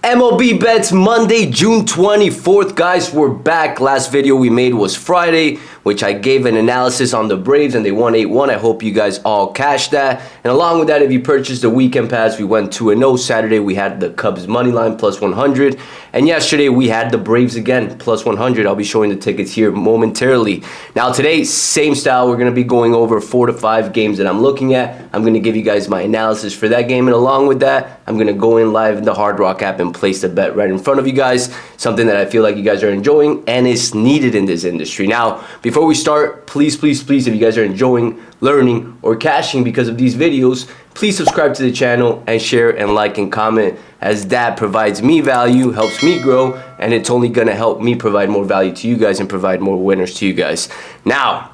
MLB Bets Monday, June 24th. Guys, we're back. Last video we made was Friday, which I gave an analysis on the Braves, and they won 8-1. I hope you guys all cashed that. And along with that, if you purchased the weekend pass, we went 2-0. Saturday, we had the Cubs money line plus 100. And yesterday, we had the Braves again, plus 100. I'll be showing the tickets here momentarily. Now, today, same style. We're going to be going over 4 to 5 games that I'm looking at. I'm going to give you guys my analysis for that game. And along with that, I'm going to go in live in the Hard Rock app and place the bet right in front of you guys. Something that I feel like you guys are enjoying and is needed in this industry. Now, before we start, please, if you guys are enjoying, learning, or cashing because of these videos, please subscribe to the channel and share and like and comment, as that provides me value, helps me grow, and it's only going to help me provide more value to you guys and provide more winners to you guys. Now,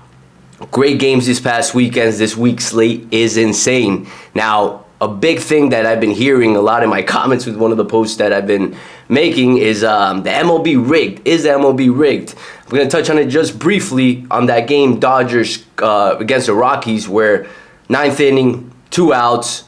great games this past weekend. This week's slate is insane. Now, a big thing that I've been hearing a lot in my comments with one of the posts that I've been making is the MLB rigged. Is the MLB rigged? I'm going to touch on it just briefly on that game, Dodgers against the Rockies, where 9th inning, 2 outs,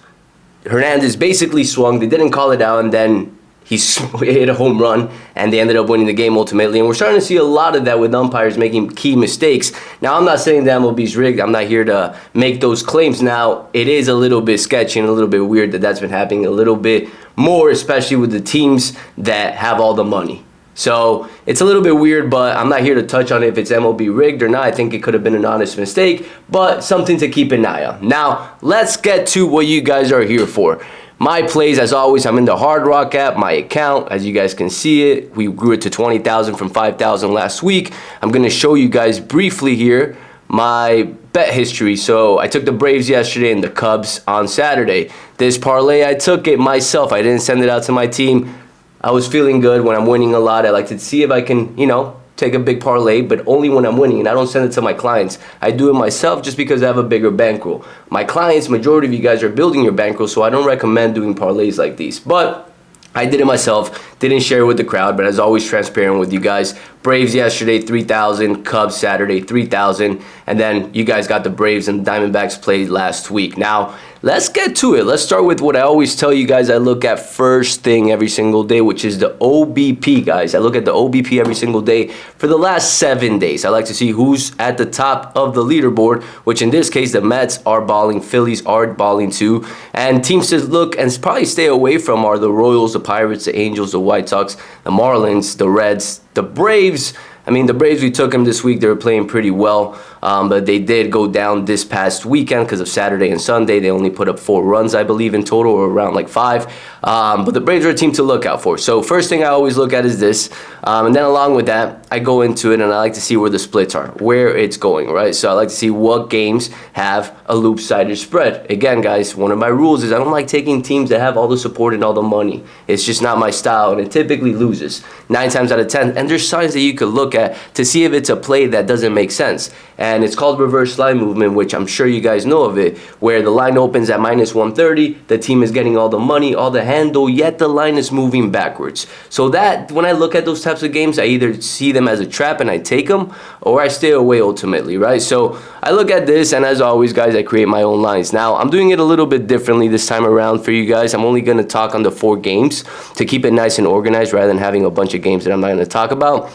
Hernandez basically swung. They didn't call it out, and then he hit a home run, and they ended up winning the game ultimately. And we're starting to see a lot of that with umpires making key mistakes. Now, I'm not saying the MLB's rigged. I'm not here to make those claims. Now, it is a little bit sketchy and a little bit weird that that's been happening a little bit more, especially with the teams that have all the money. So it's a little bit weird, but I'm not here to touch on if it's MLB rigged or not. I think it could have been an honest mistake, but something to keep an eye on. Now, let's get to what you guys are here for. My plays, as always, I'm in the Hard Rock app, my account, as you guys can see it. We grew it to 20,000 from 5,000 last week. I'm going to show you guys briefly here my bet history. So I took the Braves yesterday and the Cubs on Saturday. This parlay, I took it myself. I didn't send it out to my team. I was feeling good when I'm winning a lot. I like to see if I can, take a big parlay, but only when I'm winning, and I don't send it to my clients. I do it myself just because I have a bigger bankroll. My clients, majority of you guys are building your bankroll, so I don't recommend doing parlays like these. But I did it myself, didn't share it with the crowd, but as always, transparent with you guys. Braves yesterday, 3,000. Cubs Saturday, 3,000. And then you guys got the Braves and Diamondbacks played last week. Now, let's get to it. Let's start with what I always tell you guys I look at first thing every single day, which is the OBP, guys. I look at the OBP every single day for the last 7 days. I like to see who's at the top of the leaderboard, which in this case, the Mets are balling, Phillies are balling too. And teams to look and probably stay away from are the Royals, the Pirates, the Angels, the White Sox, the Marlins, the Reds, the Braves. I mean, the Braves, we took them this week. They were playing pretty well, but they did go down this past weekend because of Saturday and Sunday. They only put up 4 runs, I believe, in total, or around like 5. But the Braves are a team to look out for. So first thing I always look at is this. And then along with that, I go into it and I like to see where the splits are, where it's going, right? So I like to see what games have a loop-sided spread. Again, guys, one of my rules is I don't like taking teams that have all the support and all the money. It's just not my style, and it typically loses 9 times out of 10. And there's signs that you could look at to see if it's a play that doesn't make sense. And it's called reverse line movement, which I'm sure you guys know of it, where the line opens at minus 130, the team is getting all the money, all the handle, yet the line is moving backwards. So that, when I look at those types of games, I either see them as a trap and I take them, or I stay away ultimately, right? So I look at this, and as always, guys, I create my own lines. Now, I'm doing it a little bit differently this time around for you guys. I'm only going to talk on the 4 games to keep it nice and organized rather than having a bunch of games that I'm not going to talk about.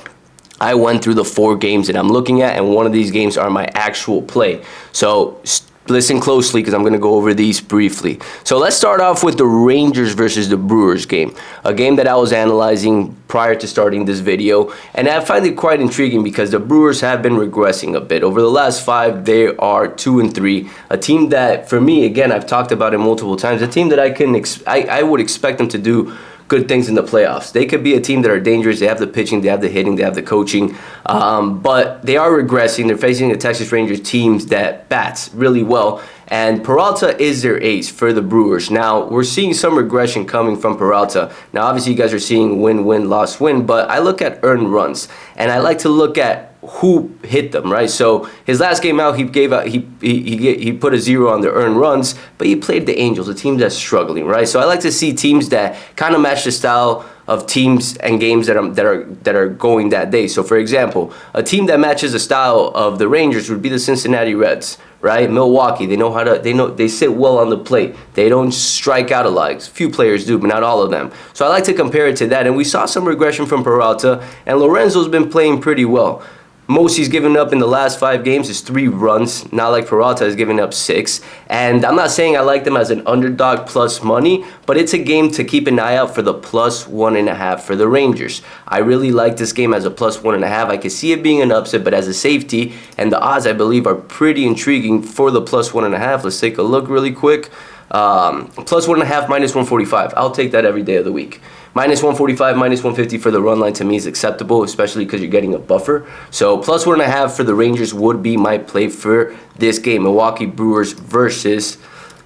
I went through the 4 games that I'm looking at, and one of these games are my actual play. So listen closely because I'm going to go over these briefly. So let's start off with the Rangers versus the Brewers game, a game that I was analyzing prior to starting this video, and I find it quite intriguing because the Brewers have been regressing a bit. Over the last 5, they are 2-3, a team that, for me, again, I've talked about it multiple times, a team that I would expect them to do good things in the playoffs. They could be a team that are dangerous. They have the pitching, they have the hitting, they have the coaching, but they are regressing. They're facing the Texas Rangers teams that bats really well, and Peralta is their ace for the Brewers. Now, we're seeing some regression coming from Peralta. Now, obviously, you guys are seeing win-win, loss-win, but I look at earned runs, and I like to look at who hit them, right? So his last game out, he put a 0 on the earned runs, but he played the Angels, a team that's struggling, right? So I like to see teams that kind of match the style of teams and games that are going that day. So for example, a team that matches the style of the Rangers would be the Cincinnati Reds, right? Milwaukee, they sit well on the plate. They don't strike out a lot. Few players do, but not all of them. So I like to compare it to that. And we saw some regression from Peralta, and Lorenzo's been playing pretty well. Most he's given up in the last 5 games is 3 runs, not like Peralta has given up 6. And I'm not saying I like them as an underdog plus money, but it's a game to keep an eye out for the plus 1.5 for the Rangers. I really like this game as a plus 1.5. I can see it being an upset, but as a safety, and the odds I believe are pretty intriguing for the plus 1.5. Let's take a look really quick. Plus 1.5, minus 145. I'll take that every day of the week. Minus 145, minus 150 for the run line to me is acceptable, especially because you're getting a buffer. So plus 1.5 for the Rangers would be my play for this game. Milwaukee Brewers versus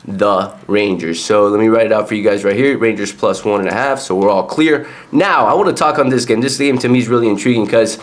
the Rangers. So let me write it out for you guys right here. Rangers plus 1.5. So we're all clear. Now I want to talk on this game. This game to me is really intriguing because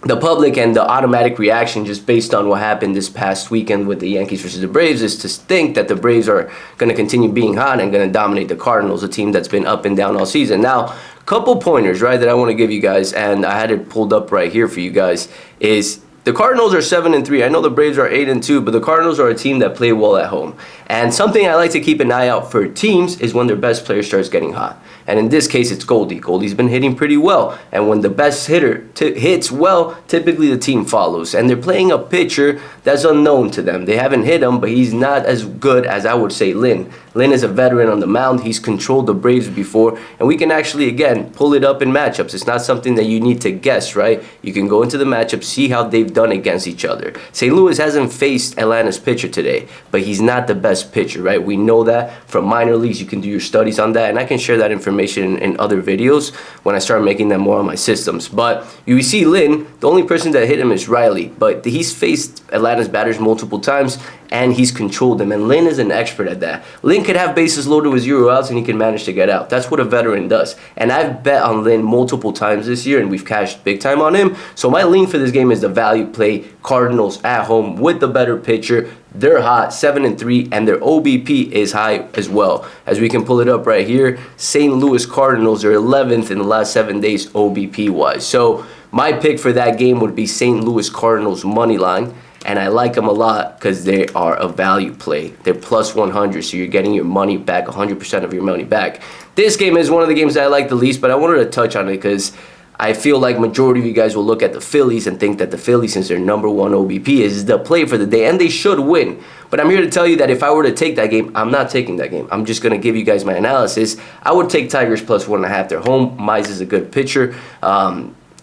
the public and the automatic reaction just based on what happened this past weekend with the Yankees versus the Braves is to think that the Braves are going to continue being hot and going to dominate the Cardinals, a team that's been up and down all season. Now, couple pointers, right, that I want to give you guys, and I had it pulled up right here for you guys, is the Cardinals are 7-3. I know the Braves are 8-2, but the Cardinals are a team that play well at home. And something I like to keep an eye out for teams is when their best player starts getting hot. And in this case, it's Goldie. Goldie's been hitting pretty well. And when the best hitter hits well, typically the team follows. And they're playing a pitcher that's unknown to them. They haven't hit him, but he's not as good as I would say Lynn. Lynn is a veteran on the mound. He's controlled the Braves before. And we can actually, again, pull it up in matchups. It's not something that you need to guess, right? You can go into the matchup, see how they've done against each other. St. Louis hasn't faced Atlanta's pitcher today, but he's not the best pitcher, right? We know that from minor leagues. You can do your studies on that, and I can share that information in other videos when I start making them more on my systems. But you see Lynn, the only person that hit him is Riley, but he's faced Atlanta's batters multiple times, and he's controlled them, and Lynn is an expert at that. Lynn could have bases loaded with 0 outs, and he can manage to get out. That's what a veteran does, and I've bet on Lynn multiple times this year, and we've cashed big time on him. So my lean for this game is the value play. Cardinals at home with the better pitcher. They're hot, 7-3, and their OBP is high as well. As we can pull it up right here, St. Louis Cardinals are 11th in the last 7 days OBP-wise. So my pick for that game would be St. Louis Cardinals money line. And I like them a lot because they are a value play. They're plus 100, so you're getting your money back, 100% of your money back. This game is one of the games that I like the least, but I wanted to touch on it because I feel like majority of you guys will look at the Phillies and think that the Phillies, since their number 1 OBP, is the play for the day, and they should win. But I'm here to tell you that if I were to take that game, I'm not taking that game. I'm just going to give you guys my analysis. I would take Tigers plus 1.5. They're home. Mize is a good pitcher.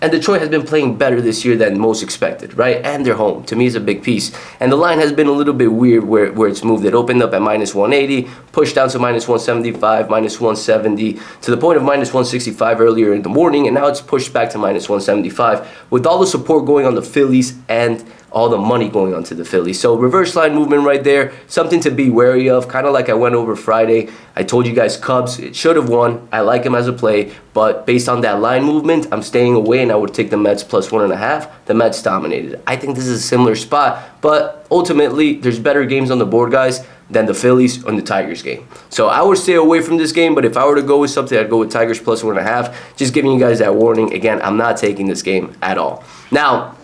And Detroit has been playing better this year than most expected, right? And they're home. To me, is a big piece. And the line has been a little bit weird where it's moved. It opened up at minus 180, pushed down to minus 175, minus 170, to the point of minus 165 earlier in the morning, and now it's pushed back to minus 175 with all the support going on the Phillies and all the money going on to the Phillies. So reverse line movement right there, something to be wary of, kind of like I went over Friday. I told you guys Cubs, it should have won. I like him as a play, but based on that line movement, I'm staying away, and I would take the Mets plus 1.5. The Mets dominated. I think this is a similar spot, but ultimately, there's better games on the board, guys, than the Phillies on the Tigers game. So I would stay away from this game, but if I were to go with something, I'd go with Tigers plus 1.5. Just giving you guys that warning. Again, I'm not taking this game at all. Now,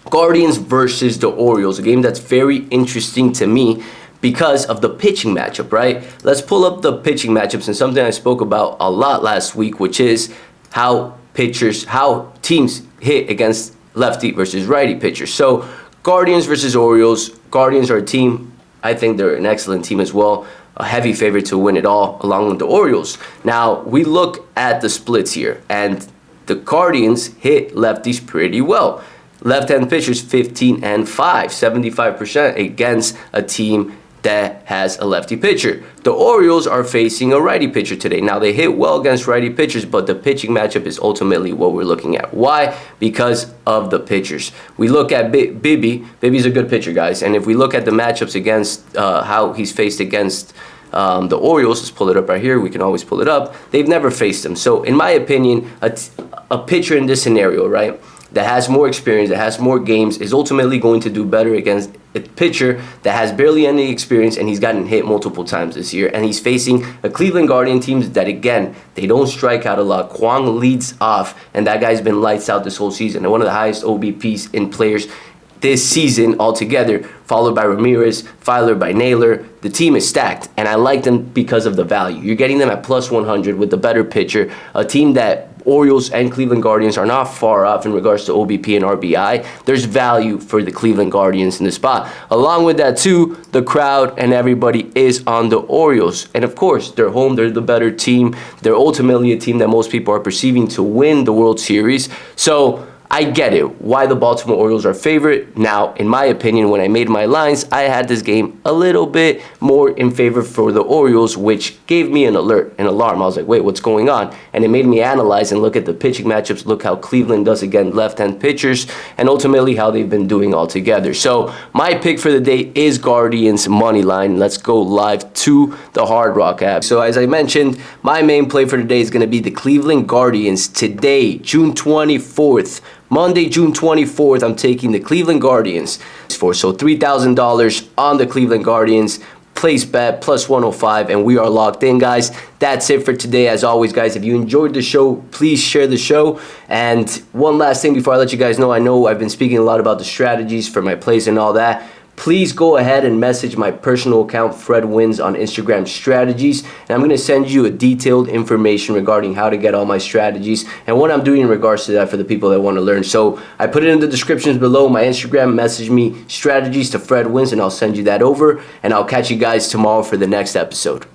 Guardians versus the Orioles, a game that's very interesting to me because of the pitching matchup, right? Let's pull up the pitching matchups, and something I spoke about a lot last week, which is how teams hit against lefty versus righty pitchers. So Guardians versus Orioles. Guardians are a team, I think they're an excellent team as well, a heavy favorite to win it all along with the Orioles. Now, we look at the splits here, and the Guardians hit lefties pretty well. Left-hand pitchers 15-5, 75% against a team that has a lefty pitcher. The Orioles are facing a righty pitcher today. Now, they hit well against righty pitchers, but the pitching matchup is ultimately what we're looking at. Why? Because of the pitchers. We look at Bibby. Bibby's a good pitcher, guys. And if we look at the matchups against how he's faced against the Orioles, let's pull it up right here. We can always pull it up. They've never faced him. So, in my opinion, a pitcher in this scenario, right, that has more experience, that has more games, is ultimately going to do better against a pitcher that has barely any experience, and he's gotten hit multiple times this year. And he's facing a Cleveland Guardian team that, again, they don't strike out a lot. Kwang leads off, and that guy's been lights out this whole season. And one of the highest OBPs in players this season altogether, followed by Ramirez, followed by Naylor. The team is stacked, and I like them because of the value. You're getting them at plus 100 with the better pitcher, a team that Orioles and Cleveland Guardians are not far off in regards to OBP and RBI. There's value for the Cleveland Guardians in the spot. Along with that too, the crowd and everybody is on the Orioles. And of course, they're home, they're the better team. They're ultimately a team that most people are perceiving to win the World Series. So I get it, why the Baltimore Orioles are favorite. Now, in my opinion, when I made my lines, I had this game a little bit more in favor for the Orioles, which gave me an alarm. I was like, wait, what's going on? And it made me analyze and look at the pitching matchups, look how Cleveland does against left-hand pitchers, and ultimately how they've been doing all together. So my pick for the day is Guardians money line. Let's go live to the Hard Rock app. So as I mentioned, my main play for today is going to be the Cleveland Guardians. Today, June 24th, Monday, June 24th, I'm taking the Cleveland Guardians for $3,000 on the Cleveland Guardians. Place bet plus 105, and we are locked in, guys. That's it for today. As always, guys, if you enjoyed the show, please share the show. And one last thing before I let you guys know, I know I've been speaking a lot about the strategies for my plays and all that. Please go ahead and message my personal account, Fred Wins, on Instagram strategies. And I'm going to send you a detailed information regarding how to get all my strategies and what I'm doing in regards to that for the people that want to learn. So I put it in the descriptions below. My Instagram, message me strategies to Fred Wins, and I'll send you that over. And I'll catch you guys tomorrow for the next episode.